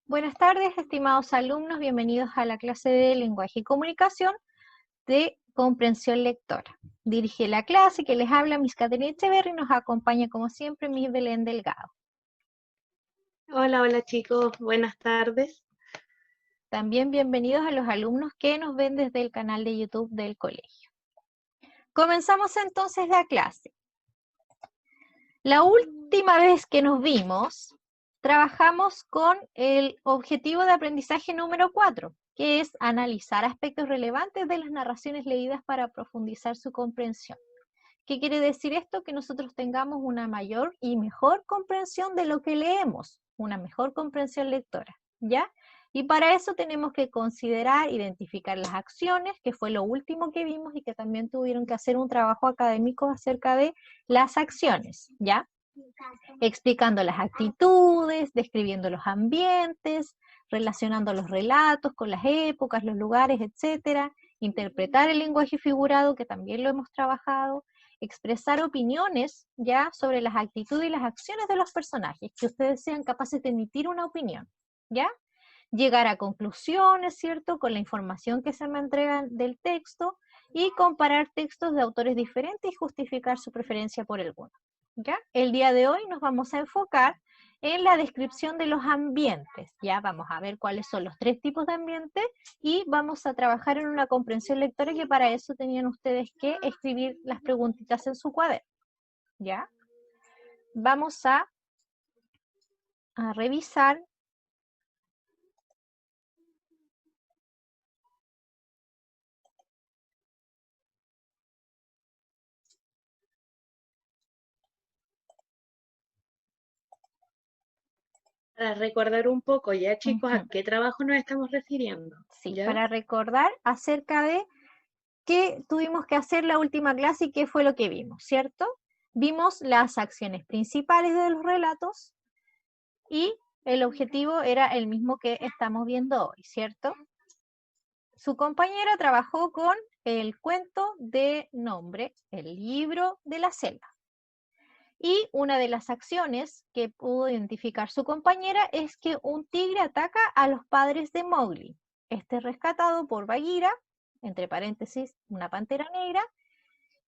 Buenas tardes, estimados alumnos, bienvenidos a la clase de Lenguaje y Comunicación de Comprensión Lectora. Dirige la clase que les habla Miss Caterina Echeverri y nos acompaña como siempre Miss Belén Delgado. Hola chicos, buenas tardes. También bienvenidos a los alumnos que nos ven desde el canal de YouTube del colegio. Comenzamos entonces la clase. La última vez que nos vimos, trabajamos con el objetivo de aprendizaje número 4, que es analizar aspectos relevantes de las narraciones leídas para profundizar su comprensión. ¿Qué quiere decir esto? Que nosotros tengamos una mayor y mejor comprensión de lo que leemos, una mejor comprensión lectora, ¿ya? Y para eso tenemos que considerar, identificar las acciones, que fue lo último que vimos y que también tuvieron que hacer un trabajo académico acerca de las acciones, ¿ya? Explicando las actitudes, describiendo los ambientes, relacionando los relatos con las épocas, los lugares, etcétera, interpretar el lenguaje figurado, que también lo hemos trabajado, expresar opiniones ya sobre las actitudes y las acciones de los personajes, que ustedes sean capaces de emitir una opinión, ¿ya? Llegar a conclusiones, ¿cierto? Con la información que se me entrega del texto y comparar textos de autores diferentes y justificar su preferencia por alguno. ¿Ya? El día de hoy nos vamos a enfocar en la descripción de los ambientes. Ya vamos a ver cuáles son los 3 tipos de ambientes y vamos a trabajar en una comprensión lectora que para eso tenían ustedes que escribir las preguntitas en su cuaderno. ¿Ya? Vamos a revisar. Para recordar un poco ya chicos a Ujú. qué trabajo nos estamos refiriendo, Sí, ¿ya? para recordar acerca de qué tuvimos que hacer la última clase y qué fue lo que vimos, ¿cierto? Vimos las acciones principales de los relatos y el objetivo era el mismo que estamos viendo hoy, ¿cierto? Su compañera trabajó con el cuento de nombre El libro de la selva. Y una de las acciones que pudo identificar su compañera es que un tigre ataca a los padres de Mowgli. Este es rescatado por Bagheera, entre paréntesis, una pantera negra,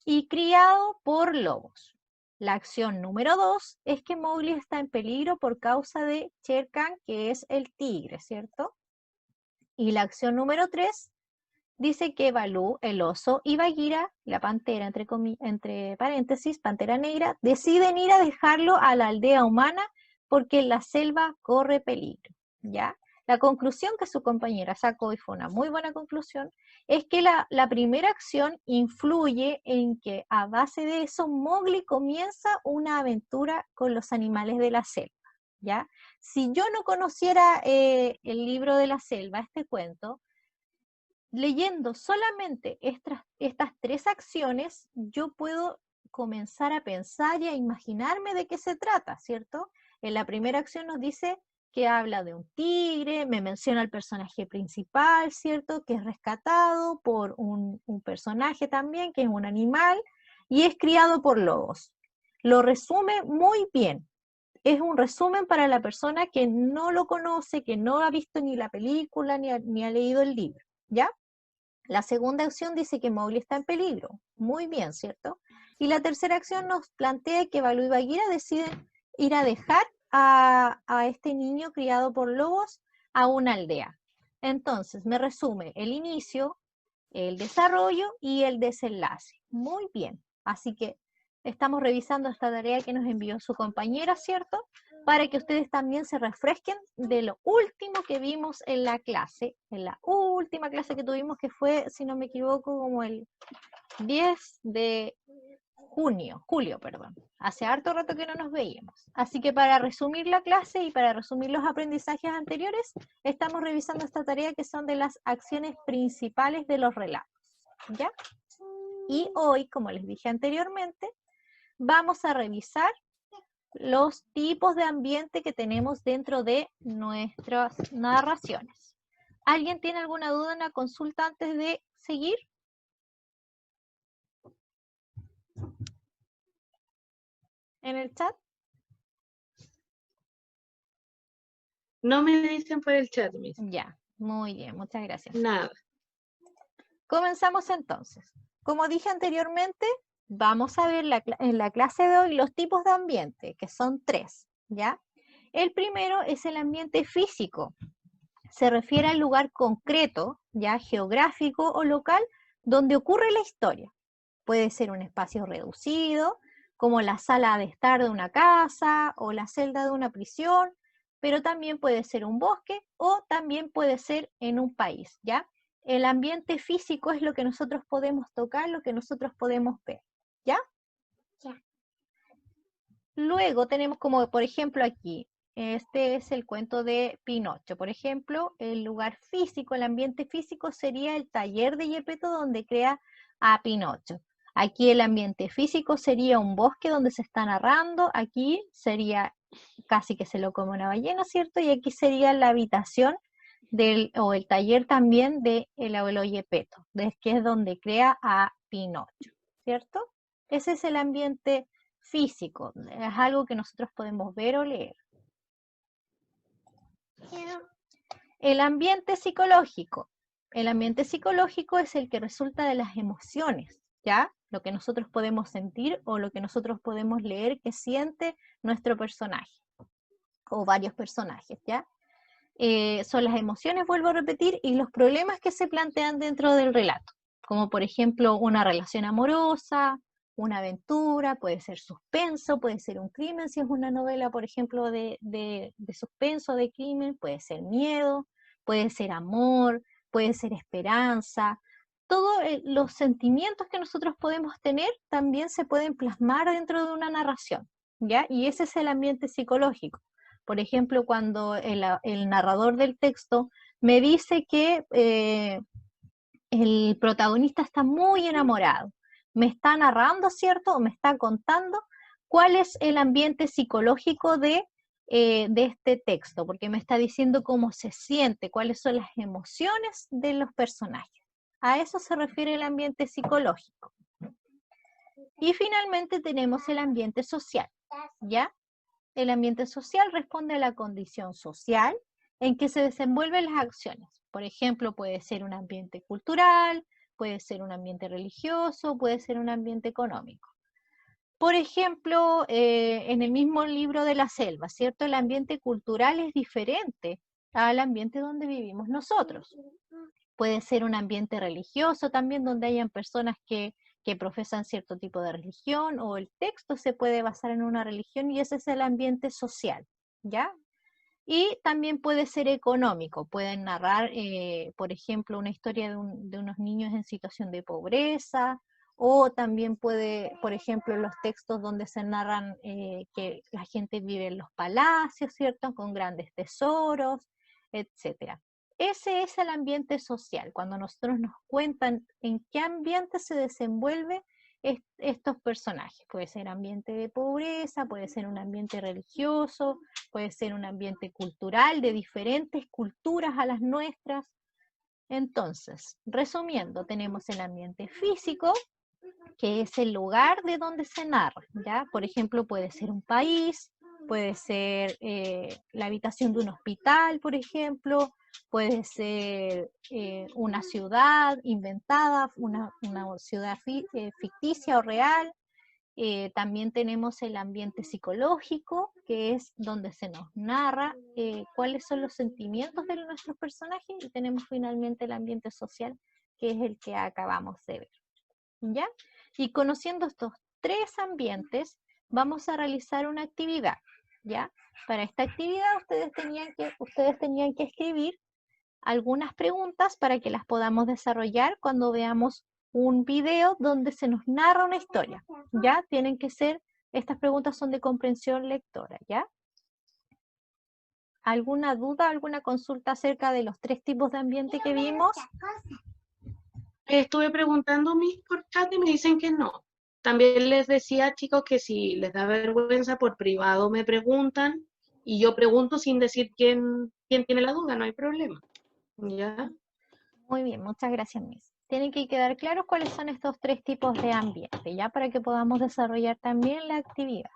y criado por lobos. La acción número 2 es que Mowgli está en peligro por causa de Shere Khan, que es el tigre, ¿cierto? Y la acción número 3 dice que Balú, el oso, y Bagheera, la pantera, entre paréntesis, pantera negra, deciden ir a dejarlo a la aldea humana porque la selva corre peligro, ¿ya? La conclusión que su compañera sacó, y fue una muy buena conclusión, es que la primera acción influye en que a base de eso Mowgli comienza una aventura con los animales de la selva, ¿ya? Si yo no conociera el libro de la selva, este cuento, leyendo solamente estas 3 acciones, yo puedo comenzar a pensar y a imaginarme de qué se trata, ¿cierto? En la primera acción nos dice que habla de un tigre, me menciona el personaje principal, ¿cierto? Que es rescatado por un personaje también, que es un animal, y es criado por lobos. Lo resume muy bien. Es un resumen para la persona que no lo conoce, que no ha visto ni la película, ni ha leído el libro, ¿ya? La segunda acción dice que Mowgli está en peligro. Muy bien, ¿cierto? Y la tercera acción nos plantea que Balú y Bagheera deciden ir a dejar a este niño criado por lobos a una aldea. Entonces, me resume el inicio, el desarrollo y el desenlace. Muy bien. Así que estamos revisando esta tarea que nos envió su compañera, ¿cierto? Para que ustedes también se refresquen de lo último que vimos en la clase, en la última clase que tuvimos, que fue, si no me equivoco, como el 10 de julio, perdón. Hace harto rato que no nos veíamos. Así que para resumir la clase y para resumir los aprendizajes anteriores, estamos revisando esta tarea que son de las acciones principales de los relatos, ¿ya? Y hoy, como les dije anteriormente, vamos a revisar los tipos de ambiente que tenemos dentro de nuestras narraciones. ¿Alguien tiene alguna duda en la consulta antes de seguir? ¿En el chat? No me dicen por el chat, Miss. Ya, muy bien, muchas gracias. Nada. Comenzamos entonces. Como dije anteriormente, vamos a ver en la clase de hoy los tipos de ambiente, que son 3, ¿ya? El primero es el ambiente físico. Se refiere al lugar concreto, ya geográfico o local, donde ocurre la historia. Puede ser un espacio reducido, como la sala de estar de una casa o la celda de una prisión, pero también puede ser un bosque o también puede ser en un país, ¿ya? El ambiente físico es lo que nosotros podemos tocar, lo que nosotros podemos ver, ¿ya? Ya. Luego tenemos como, por ejemplo, aquí, este es el cuento de Pinocho. Por ejemplo, el lugar físico, el ambiente físico sería el taller de Gepetto donde crea a Pinocho. Aquí el ambiente físico sería un bosque donde se está narrando. Aquí sería casi que se lo come una ballena, ¿cierto? Y aquí sería la habitación o el taller también de el abuelo Gepetto, que es donde crea a Pinocho, ¿cierto? Ese es el ambiente físico, es algo que nosotros podemos ver o leer. El ambiente psicológico. El ambiente psicológico es el que resulta de las emociones, ¿ya? Lo que nosotros podemos sentir o lo que nosotros podemos leer que siente nuestro personaje o varios personajes, ¿ya? Son las emociones, vuelvo a repetir, y los problemas que se plantean dentro del relato, como por ejemplo una relación amorosa, una aventura, puede ser suspenso, puede ser un crimen, si es una novela, por ejemplo, de suspenso, de crimen, puede ser miedo, puede ser amor, puede ser esperanza. Todos los sentimientos que nosotros podemos tener también se pueden plasmar dentro de una narración, ¿ya? Y ese es el ambiente psicológico. Por ejemplo, cuando el narrador del texto me dice que el protagonista está muy enamorado, me está narrando, ¿cierto? O me está contando cuál es el ambiente psicológico de este texto, porque me está diciendo cómo se siente, cuáles son las emociones de los personajes. A eso se refiere el ambiente psicológico. Y finalmente tenemos el ambiente social, ¿ya? El ambiente social responde a la condición social en que se desenvuelven las acciones. Por ejemplo, puede ser un ambiente cultural, puede ser un ambiente religioso, puede ser un ambiente económico. Por ejemplo, en el mismo libro de la selva, ¿cierto? El ambiente cultural es diferente al ambiente donde vivimos nosotros. Puede ser un ambiente religioso también donde hayan personas que profesan cierto tipo de religión o el texto se puede basar en una religión y ese es el ambiente social, ¿ya? Y también puede ser económico, pueden narrar, por ejemplo, una historia de unos niños en situación de pobreza o también puede, por ejemplo, los textos donde se narran que la gente vive en los palacios, ¿cierto? Con grandes tesoros, etcétera. Ese es el ambiente social, cuando nosotros nos cuentan en qué ambiente se desenvuelve estos personajes. Puede ser ambiente de pobreza, puede ser un ambiente religioso, puede ser un ambiente cultural de diferentes culturas a las nuestras. Entonces, resumiendo, tenemos el ambiente físico, que es el lugar de donde se narra, ¿ya? Por ejemplo, puede ser un país, puede ser la habitación de un hospital, por ejemplo, puede ser una ciudad inventada, una ciudad ficticia o real. También tenemos el ambiente psicológico, que es donde se nos narra cuáles son los sentimientos de nuestros personajes, y tenemos finalmente el ambiente social, que es el que acabamos de ver, ¿ya? Y conociendo estos 3 ambientes, vamos a realizar una actividad, ¿ya? Para esta actividad ustedes tenían que escribir algunas preguntas para que las podamos desarrollar cuando veamos un video donde se nos narra una historia, ¿ya? Tienen que ser, estas preguntas son de comprensión lectora, ¿ya? ¿Alguna duda, alguna consulta acerca de los 3 tipos de ambiente que vimos? Estuve preguntando mis por chat y me dicen que no. También les decía, chicos, que si les da vergüenza por privado me preguntan y yo pregunto sin decir quién tiene la duda, no hay problema. ¿Ya? Muy bien, muchas gracias, Miss. Tienen que quedar claros cuáles son estos 3 tipos de ambiente, ya para que podamos desarrollar también la actividad.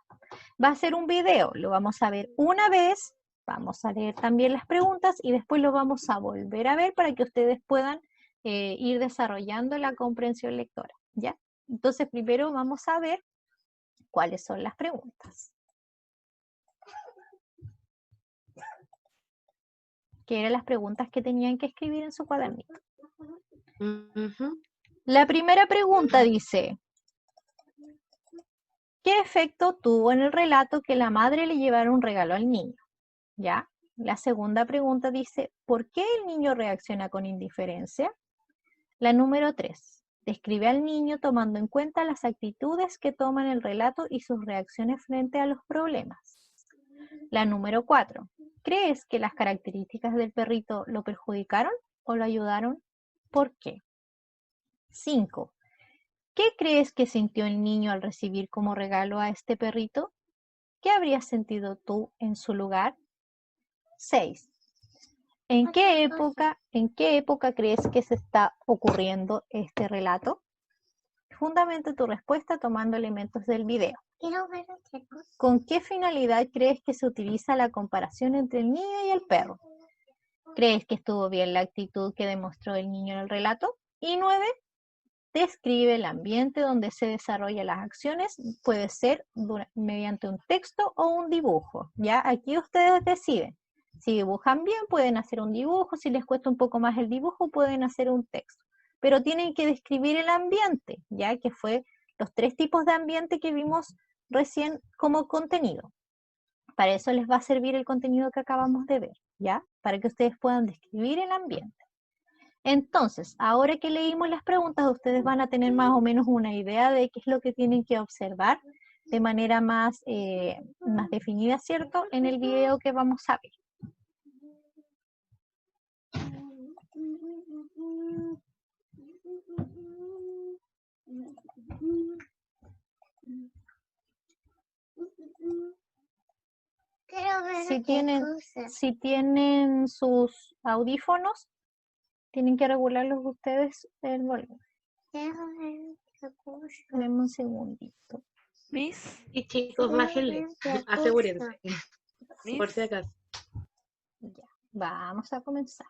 Va a ser un video, lo vamos a ver una vez Vamos a leer también las preguntas y después lo vamos a volver a ver para que ustedes puedan ir desarrollando la comprensión lectora, ¿ya? Entonces primero vamos a ver cuáles son las preguntas. Que eran las preguntas que tenían que escribir en su cuadernito. La primera pregunta dice, ¿qué efecto tuvo en el relato que la madre le llevara un regalo al niño? ¿Ya? La segunda pregunta dice, ¿por qué el niño reacciona con indiferencia? La número 3, describe al niño tomando en cuenta las actitudes que toma en el relato y sus reacciones frente a los problemas. La número 4, ¿crees que las características del perrito lo perjudicaron o lo ayudaron? ¿Por qué? 5, ¿qué crees que sintió el niño al recibir como regalo a este perrito? ¿Qué habrías sentido tú en su lugar? 6. ¿En qué época crees que se está ocurriendo este relato? Fundamenta tu respuesta tomando elementos del video. Quiero ver otra cosa. ¿Con qué finalidad crees que se utiliza la comparación entre el niño y el perro? ¿Crees que estuvo bien la actitud que demostró el niño en el relato? Y 9. Describe el ambiente donde se desarrollan las acciones. Puede ser mediante un texto o un dibujo. ¿Ya? Aquí ustedes deciden. Si dibujan bien, pueden hacer un dibujo. Si les cuesta un poco más el dibujo, pueden hacer un texto. Pero tienen que describir el ambiente, ya que fue los 3 tipos de ambiente que vimos recién como contenido. Para eso les va a servir el contenido que acabamos de ver, ¿ya? Para que ustedes puedan describir el ambiente. Entonces, ahora que leímos las preguntas, ustedes van a tener más o menos una idea de qué es lo que tienen que observar de manera más definida, ¿cierto? En el video que vamos a ver. Quiero ver Si otra cosa. tienen sus audífonos, tienen que regularlos ustedes el volumen. Quiero ver otra cosa. Denme un segundito. Miss, Y chicos, bájenle, asegúrense, por si acaso. Ya, vamos a comenzar.